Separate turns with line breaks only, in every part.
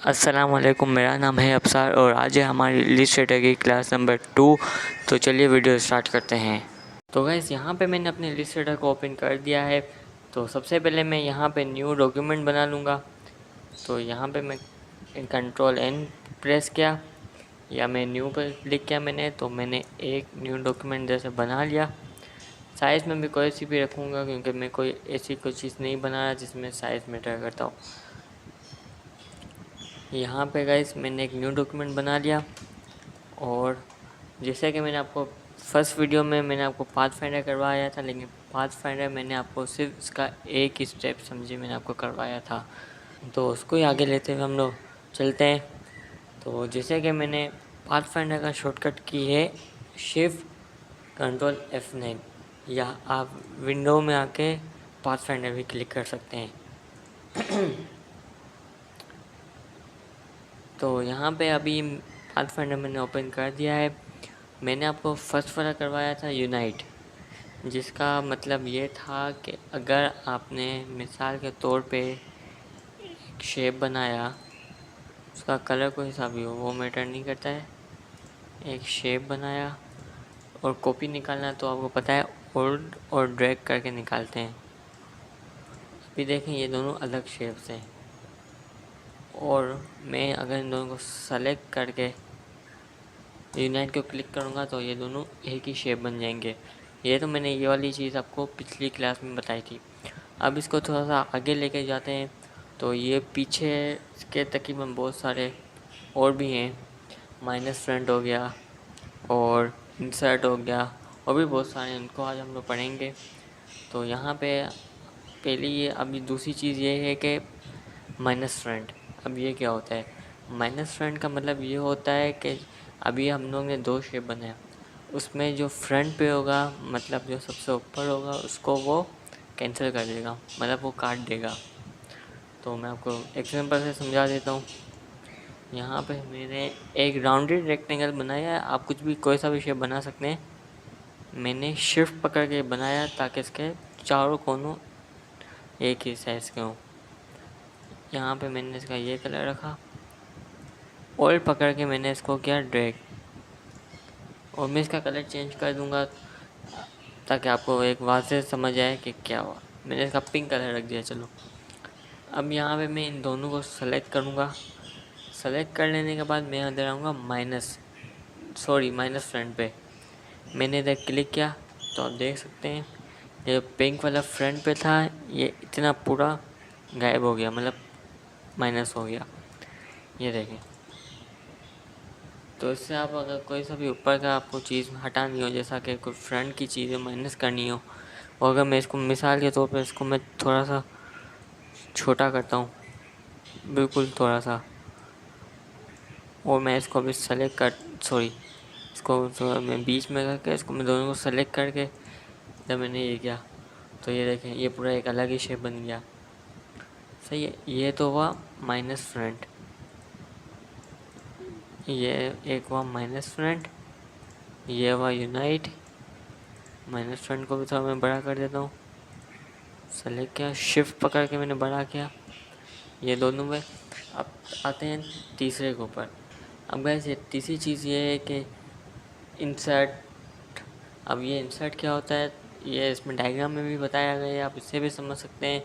अस्सलाम वालेकुम, मेरा नाम है अफसार और आज है हमारी इलिस्ट्रेटर की क्लास नंबर 2। तो चलिए वीडियो स्टार्ट करते हैं। तो गाइस यहाँ पे मैंने अपने इलिस्ट्रेटर को ओपन कर दिया है। तो सबसे पहले मैं यहाँ पे न्यू डॉक्यूमेंट बना लूँगा। तो यहाँ पे मैं कंट्रोल N प्रेस किया या मैं न्यू पर क्लिक किया तो मैंने एक न्यू डॉक्यूमेंट जैसे बना लिया। साइज़ में भी कोई सी भी रखूँगा क्योंकि मैं कोई ऐसी कोई चीज़ नहीं बना रहा जिसमें साइज़ मैटर करता हो। यहाँ पे गाइस मैंने एक न्यू डॉक्यूमेंट बना लिया और जैसे कि मैंने आपको फर्स्ट वीडियो में मैंने आपको पाथफाइंडर करवाया था, लेकिन पाथफाइंडर मैंने आपको सिर्फ इसका एक ही स्टेप समझे मैंने आपको करवाया था, तो उसको ही आगे लेते हुए हम लोग चलते हैं। तो जैसे कि मैंने पाथफाइंडर का शॉर्टकट की है शिफ्ट कंट्रोल F9, या आप विंडो में आके पाथफाइंडर भी क्लिक कर सकते हैं। तो यहाँ पे अभी पाथफाइंडर मैंने ओपन कर दिया है। मैंने आपको फर्स्ट वाला करवाया था यूनाइट, जिसका मतलब ये था कि अगर आपने मिसाल के तौर पे एक शेप बनाया, उसका कलर कोई सा भी हो वो मैटर नहीं करता है। एक शेप बनाया और कॉपी निकालना तो आपको पता है होल्ड और ड्रैग करके निकालते हैं। अभी देखें ये दोनों अलग शेप्स हैं और मैं अगर इन दोनों को सेलेक्ट करके यूनाइट को क्लिक करूँगा तो ये दोनों एक ही शेप बन जाएंगे। ये तो मैंने ये वाली चीज़ आपको पिछली क्लास में बताई थी। अब इसको थोड़ा सा आगे लेके जाते हैं। तो ये पीछे के तकरीबन बहुत सारे और भी हैं। माइनस फ्रंट हो गया और इंसर्ट हो गया और भी बहुत सारे, इनको आज हम लोग पढ़ेंगे। तो यहाँ पे पहले ये अभी दूसरी चीज़ ये है कि माइनस फ्रंट। अब ये क्या होता है? माइनस फ्रंट का मतलब ये होता है कि अभी हम लोग ने दो शेप बनाया, उसमें जो फ्रंट पे होगा मतलब जो सबसे ऊपर होगा उसको वो कैंसिल कर देगा, मतलब वो काट देगा। तो मैं आपको एग्जांपल से समझा देता हूँ। यहाँ पे मैंने एक राउंडेड रेक्टेंगल बनाया है, आप कुछ भी कोई सा भी शेप बना सकते हैं। मैंने शिफ्ट पकड़ के बनाया ताकि इसके चारों कोनों एक ही साइज़ के हों। यहाँ पे मैंने इसका ये कलर रखा और पकड़ के मैंने इसको किया ड्रैग, और मैं इसका कलर चेंज कर दूँगा ताकि आपको एक वाज़ेह समझ आए कि क्या हुआ। मैंने इसका पिंक कलर रख दिया। चलो अब यहाँ पे मैं इन दोनों को सेलेक्ट करूँगा। सेलेक्ट कर लेने के बाद मैं अंदर आऊँगा माइनस फ्रंट पे। मैंने इधर क्लिक किया तो आप देख सकते हैं ये पिंक वाला फ्रंट पे था, ये इतना पूरा गायब हो गया, मतलब माइनस हो गया। ये देखें। तो इससे आप अगर कोई सा भी ऊपर का आपको चीज़ हटानी हो, जैसा कि कोई फ्रंट की चीज़ें माइनस करनी हो, और अगर मैं इसको मिसाल के तौर पे इसको मैं थोड़ा सा छोटा करता हूँ, बिल्कुल थोड़ा सा, और मैं इसको अभी इसको मैं बीच में करके इसको मैं दोनों को सेलेक्ट करके जब मैंने ये किया तो ये देखें ये पूरा एक अलग ही शेप बन गया। सही है। ये तो हुआ माइनस फ्रंट, ये एक हुआ माइनस फ्रंट, ये हुआ यूनाइट। माइनस फ्रंट को भी थोड़ा मैं बड़ा कर देता हूँ। सेलेक्ट किया, शिफ्ट पकड़ के मैंने बड़ा किया, ये दोनों में। अब आते हैं तीसरे के ऊपर। अब गाइस ये तीसरी चीज़ ये है कि इंसर्ट। अब ये इंसर्ट क्या होता है ये इसमें डायग्राम में भी बताया गया है, आप इससे भी समझ सकते हैं।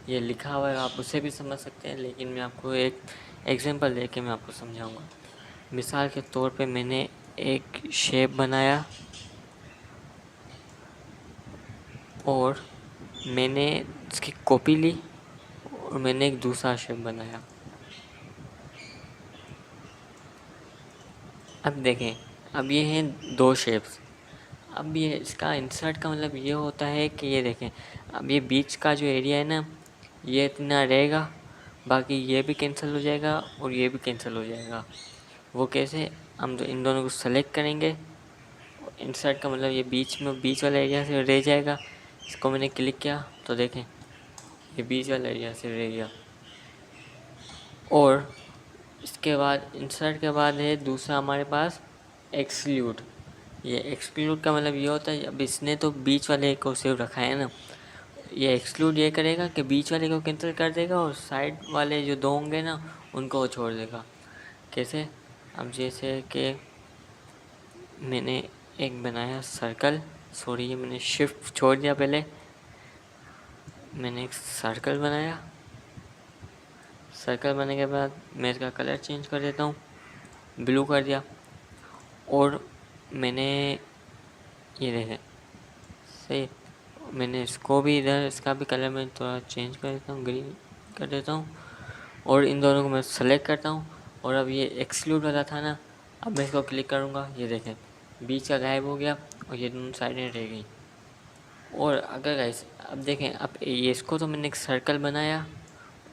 ये लिखा हुआ है आप उससे भी समझ सकते हैं, लेकिन मैं आपको एक एग्जांपल देके मैं आपको समझाऊंगा। मिसाल के तौर पे मैंने एक शेप बनाया और मैंने इसकी कॉपी ली और मैंने एक दूसरा शेप बनाया। अब देखें, अब ये हैं दो शेप्स। अब ये इसका इंसर्ट का मतलब ये होता है कि ये देखें, अब ये बीच का जो एरिया है ना ये इतना रहेगा, बाकी ये भी कैंसिल हो जाएगा और ये भी कैंसिल हो जाएगा। वो कैसे? हम तो इन दोनों को सेलेक्ट करेंगे, इंसर्ट का मतलब ये बीच वाला एरिया से रह जाएगा। इसको मैंने क्लिक किया तो देखें ये बीच वाला एरिया से रह गया। और इसके बाद इंसर्ट के बाद है दूसरा हमारे पास एक्सक्लूड। ये एक्सक्लूड का मतलब ये होता है अब इसने तो बीच वाले को सिर्फ रखा है ना, ये एक्सक्लूड ये करेगा कि बीच वाले को कैंसिल कर देगा और साइड वाले जो 2 होंगे ना उनको वो छोड़ देगा। कैसे? अब जैसे कि मैंने एक बनाया सर्कल, सॉरी ये मैंने शिफ्ट छोड़ दिया, पहले मैंने एक सर्कल बनाया। सर्कल बनने के बाद मैं इसका कलर चेंज कर देता हूँ, ब्लू कर दिया। और मैंने ये देखें, सही, मैंने इसको भी इधर इसका भी कलर मैं थोड़ा चेंज कर देता हूँ, ग्रीन कर देता हूँ। और इन दोनों को मैं सेलेक्ट करता हूँ। और अब ये एक्सक्लूड वाला था ना, अब मैं इसको क्लिक करूँगा, ये देखें बीच का गायब हो गया और ये दोनों साइडें रह गई। और अगर गाइस अब देखें, अब ये इसको तो मैंने एक सर्कल बनाया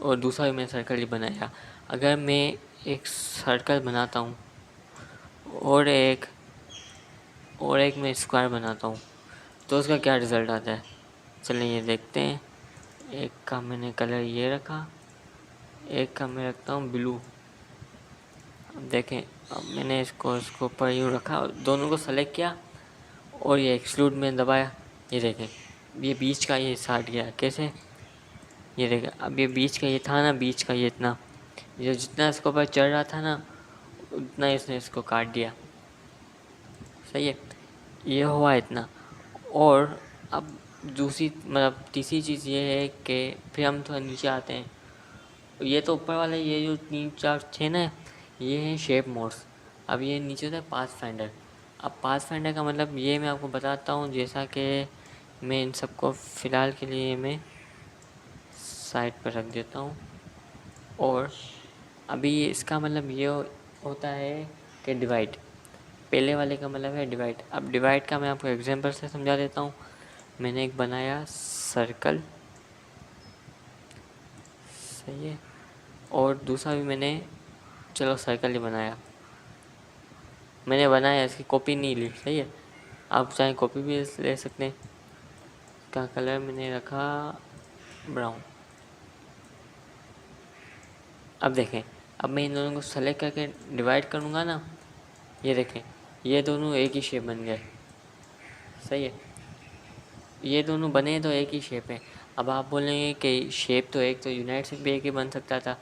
और दूसरा भी मैंने सर्कल ही बनाया। अगर मैं एक सर्कल बनाता हूँ और एक मैं स्क्वायर बनाता हूँ तो उसका क्या रिज़ल्ट आता है, चलिए ये देखते हैं। एक का मैंने कलर ये रखा, एक का मैं रखता हूँ ब्लू। अब देखें, अब मैंने इसको ऊपर यूँ रखा, दोनों को सेलेक्ट किया और ये एक्सक्लूड में दबाया, ये देखें ये बीच का ये हट गया। कैसे? ये देखें, अब ये बीच का ये था ना, बीच का ये इतना, ये जितना इसके ऊपर चढ़ रहा था ना उतना इसने इसको काट दिया। सही है, ये हुआ इतना। और अब दूसरी मतलब तीसरी चीज़ ये है कि फिर हम थोड़ा नीचे आते हैं। ये तो ऊपर वाला ये जो 3 4 6 ना, ये है शेप मोड्स। अब ये नीचे होता है पाथ फाइंडर। अब पाथ फाइंडर का मतलब ये मैं आपको बताता हूँ, जैसा कि मैं इन सबको फ़िलहाल के लिए मैं साइड पर रख देता हूँ। और अभी इसका मतलब ये होता है कि डिवाइड, पहले वाले का मतलब है डिवाइड। अब डिवाइड का मैं आपको एग्जांपल से समझा देता हूँ। मैंने एक बनाया सर्कल, सही है, और दूसरा भी मैंने चलो सर्कल ही बनाया, मैंने बनाया, इसकी कॉपी नहीं ली। सही है, आप चाहे कॉपी भी ले सकते हैं। इसका कलर मैंने रखा ब्राउन। अब देखें, अब मैं इन दोनों को सेलेक्ट करके डिवाइड करूँगा ना, ये देखें ये दोनों एक ही शेप बन गए। सही है, ये दोनों बने तो एक ही शेप है। अब आप बोलेंगे कि शेप तो एक, तो यूनाइट से भी एक ही बन सकता था,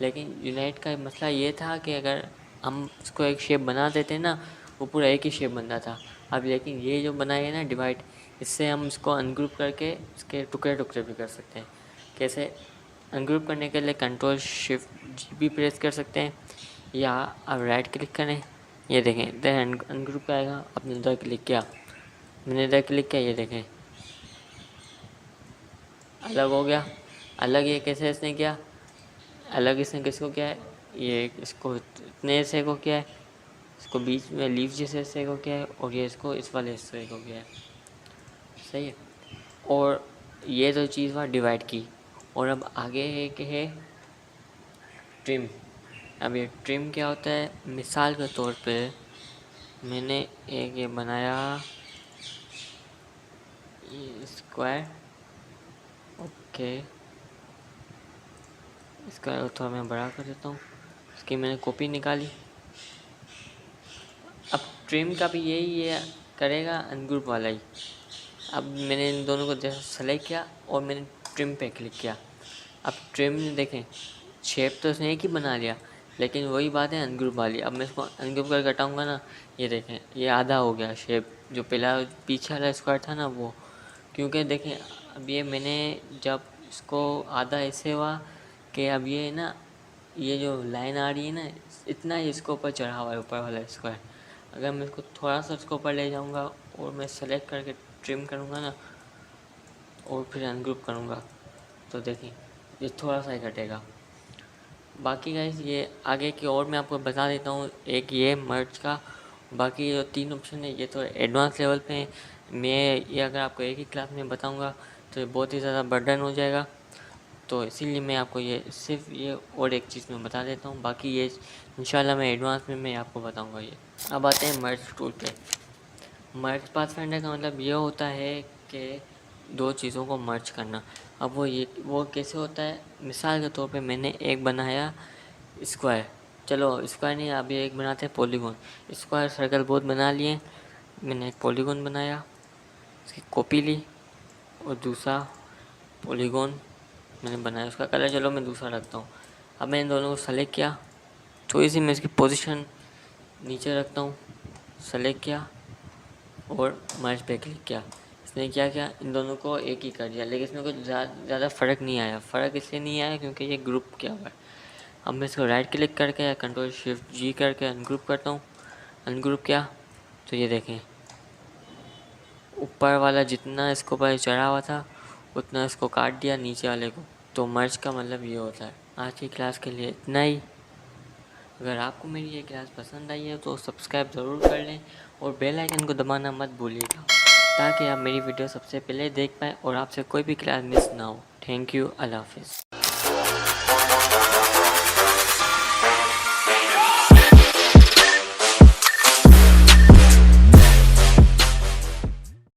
लेकिन यूनाइट का मसला ये था कि अगर हम इसको एक शेप बना देते ना, वो पूरा एक ही शेप बनता था। अब लेकिन ये जो बनाए ना डिवाइड, इससे हम इसको अनग्रुप करके इसके टुकड़े टुकड़े भी कर सकते हैं। कैसे? अनग्रुप करने के लिए कंट्रोल शिफ्ट जी भी प्रेस कर सकते हैं, या आप राइट क्लिक करें, ये देखें इधर अनग्रुप का आएगा, आपने इधर क्लिक किया, मैंने इधर क्लिक किया, ये देखें अलग हो गया। अलग ये कैसे इसने किया, अलग इसने किसको किया है, ये इसको इतने हिस्से को किया है, इसको बीच में लीफ जैसे हिस्से को किया है, और ये इसको इस वाले हिस्से को किया है। सही है, और ये तो चीज़ हुआ डिवाइड की। और अब आगे एक है ट्रिम। अब ये ट्रिम क्या होता है, मिसाल के तौर पे मैंने एक ये बनाया ये स्क्वायर, ओके इसका थोड़ा मैं बड़ा कर देता हूँ, इसकी मैंने कॉपी निकाली। अब ट्रिम का भी यही है, करेगा अनग्रुप वाला ही। अब मैंने इन दोनों को जैसे सेलेक्ट किया और मैंने ट्रिम पे क्लिक किया। अब ट्रिम में देखें शेप तो उसने एक ही बना लिया, लेकिन वही बात है अनग्रुप वाली। अब मैं इसको अनग्रुप करके हटाऊँगा ना, ये देखें ये आधा हो गया शेप, जो पहला पीछे वाला स्क्वायर था ना वो। क्योंकि देखें अब ये मैंने जब इसको आधा ऐसे हुआ कि अब ये ना, ये जो लाइन आ रही है ना, इतना ही इसको ऊपर चढ़ा हुआ है ऊपर वाला स्क्वायर। अगर मैं इसको थोड़ा सा इसको ऊपर ले जाऊंगा और मैं सेलेक्ट करके ट्रिम करूंगा ना और फिर अनग्रुप करूंगा, तो देखिए ये थोड़ा सा ही घटेगा। बाकी गाइस ये आगे की और मैं आपको बता देता हूँ। एक ये मर्ज का, बाकी जो 3 ऑप्शन है ये तो एडवांस लेवल पे हैं। मैं ये अगर आपको एक ही क्लास में बताऊँगा तो ये बहुत ही ज़्यादा बर्डन हो जाएगा, तो इसीलिए मैं आपको ये सिर्फ ये और एक चीज़ मैं बता देता हूँ। बाकी ये इंशाल्लाह मैं एडवांस में मैं आपको बताऊँगा ये। अब आते हैं मर्ज टूल पे। मर्ज पाथफाइंडर का मतलब ये होता है कि 2 चीज़ों को मर्ज करना। अब वो कैसे होता है, मिसाल के तौर पे मैंने एक बनाया स्क्वायर, चलो स्क्वायर नहीं अभी एक बनाते हैं पॉलीगॉन। स्क्वायर सर्कल बहुत बना लिए, मैंने एक पॉलीगॉन बनाया, इसकी कॉपी ली और दूसरा पॉलीगॉन मैंने बनाया, उसका कलर चलो मैं दूसरा रखता हूँ। अब मैंने दोनों को सेलेक्ट किया, थोड़ी सी मैं इसकी पोजीशन नीचे रखता हूँ, सेलेक्ट किया और मर्ज पे क्लिक किया। इसने क्या किया, इन दोनों को एक ही कर दिया, लेकिन इसमें कुछ ज़्यादा फ़र्क नहीं आया। फ़र्क इसलिए नहीं आया क्योंकि ये ग्रुप किया हुआ है। अब मैं इसको राइट क्लिक करके या कंट्रोल शिफ्ट जी करके अनग्रुप करता हूँ। अनग्रुप किया तो ये देखें, ऊपर वाला जितना इसको ऊपर चढ़ा हुआ था उतना इसको काट दिया नीचे वाले को। तो मर्ज का मतलब ये होता है। आज की क्लास के लिए इतना ही। अगर आपको मेरी ये क्लास पसंद आई है तो सब्सक्राइब ज़रूर कर लें और बेल आइकन को दबाना मत भूलिएगा, ताकि आप मेरी वीडियो सबसे पहले देख पाएँ और आपसे कोई भी क्लास मिस ना हो। Thank you. अल्लाह हाफिज़।